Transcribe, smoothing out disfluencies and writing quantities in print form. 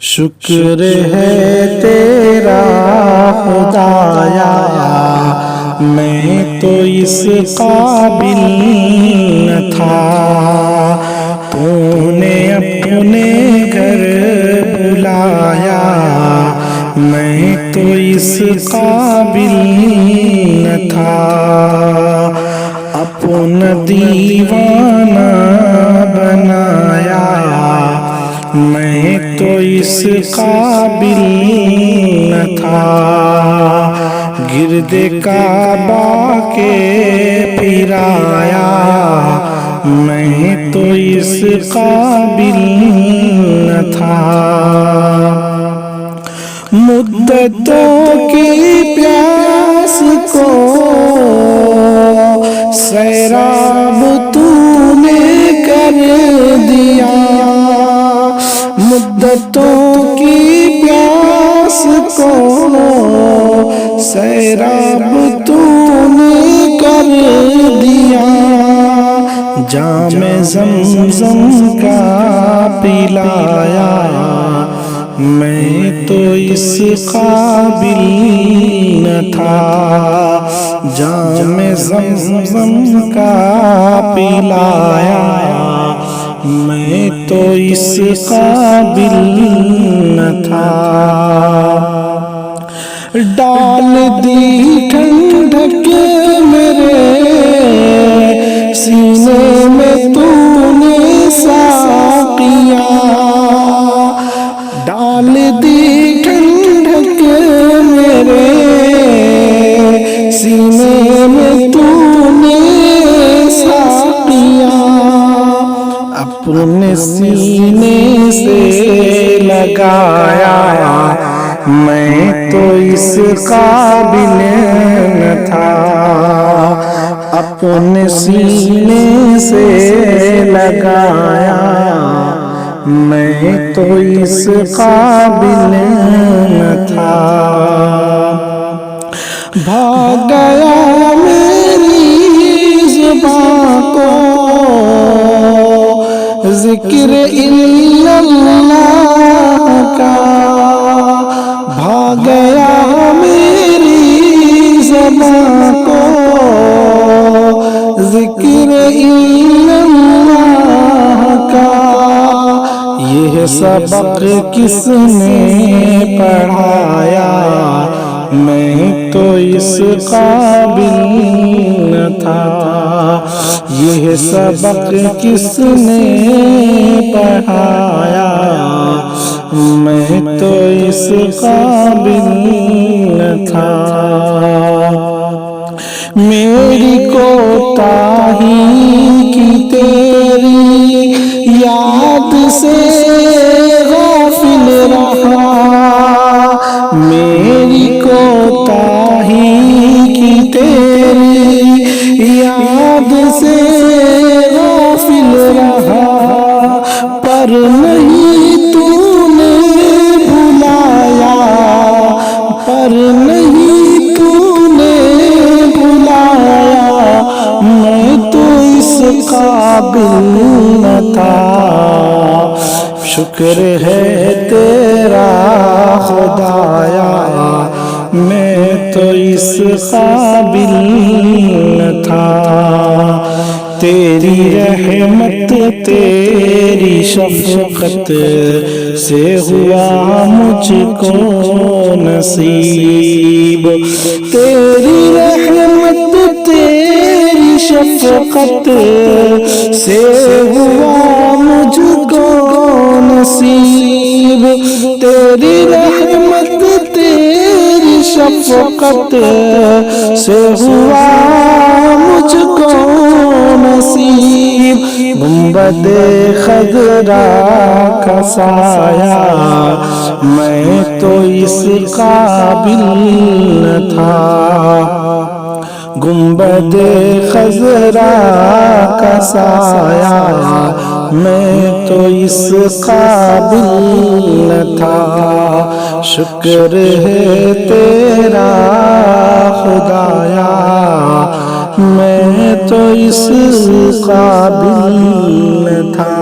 شکر ہے تیرا خدایا، میں تو اس قابل نہ تھا، تو نے اپنے گھر بلایا، میں تو اس قابل نہ تھا، اپنا دیوانہ بنایا، میں تو اس قابل نہ تھا، گرد کعبہ کے پھرایا، میں تو اس قابل نہ تھا، مدتوں کی پیاس کو سیراب تو نے کر دیا، مدتوں کی پیاس کو سیراب تو نے کر دیا، جام زمزم کا پلایا، میں تو اس قابل نہ تھا، جام زمزم کا پلایا، میں تو اس قابل نہ تھا، ڈال دی ٹھنڈک میرے سینے میں تو نے ساقیا، ڈال دی ٹھنڈک میرے سینے میں تو نے ساقیا، اپنے سینے سے لگایا، میں تو اس قابل نہ تھا، اپنے سینے سے لگایا، میں تو اس قابل نہ تھا، بھاگ گیا میری زبان کو ذکر الا اللہ کا، بھاگ گیا میری زبان کو ذکر الا اللہ کا، یہ سبق کس نے پڑھایا، میں تو اس قابل نہ تھا، یہ سبق کس نے پڑھایا، میں تو اس قابل نہ تھا، میری کوتاہی کی تیری یاد سے غافل رہا، میری کوتاہی کی تیری یاد سے غافل رہا، پر نہیں تو نے بھلایا، پر نہیں تو نے بھلایا، میں تو اس قابل نہ تھا، شکر ہے تیرا خدایا، میں تو اس قابل نہ تھا، تیری رحمت تیری شفقت سے ہوا مجھ کو نصیب، تیری رحمت تیری شفقت سے ہوا مجھ کو نصیب، تیری رحمت تیری شفقت سے ہوا مجھ کو نصیب، گنبد خضرا کا سایہ، میں تو اس قابل نہ تھا، گنبد خضرا کا سایہ، میں تو اس قابل نہ تھا، شکر ہے تیرا خدایا، میں تو اس قابل نہ تھا۔